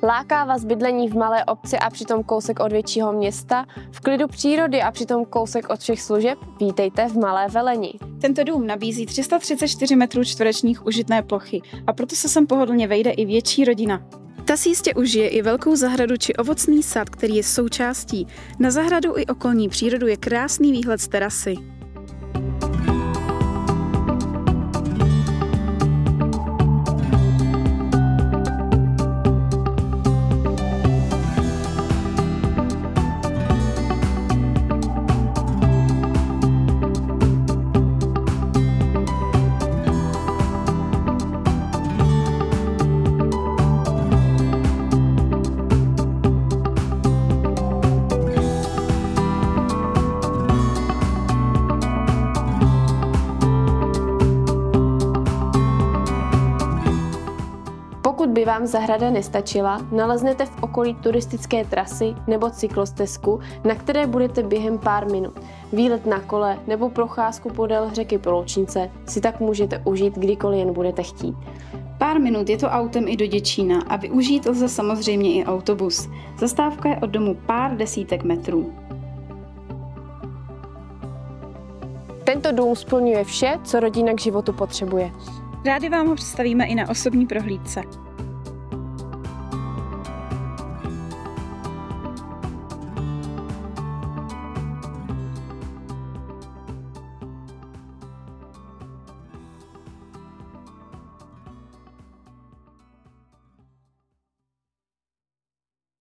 Láká vás bydlení v malé obci a přitom kousek od většího města, v klidu přírody a přitom kousek od všech služeb? Vítejte v Malé Veleni. Tento dům nabízí 334 metrů čtverečních užitné plochy a proto se sem pohodlně vejde i větší rodina. Ta si jistě užije i velkou zahradu či ovocný sad, který je součástí. Na zahradu i okolní přírodu je krásný výhled z terasy. Pokud by vám zahrada nestačila, naleznete v okolí turistické trasy nebo cyklostezku, na které budete během pár minut. Výlet na kole nebo procházku podél řeky Poloučnice si tak můžete užít, kdykoliv jen budete chtít. Pár minut je to autem i do Děčína a využít lze samozřejmě i autobus. Zastávka je od domu pár desítek metrů. Tento dům splňuje vše, co rodina k životu potřebuje. Rádi vám ho představíme i na osobní prohlídce.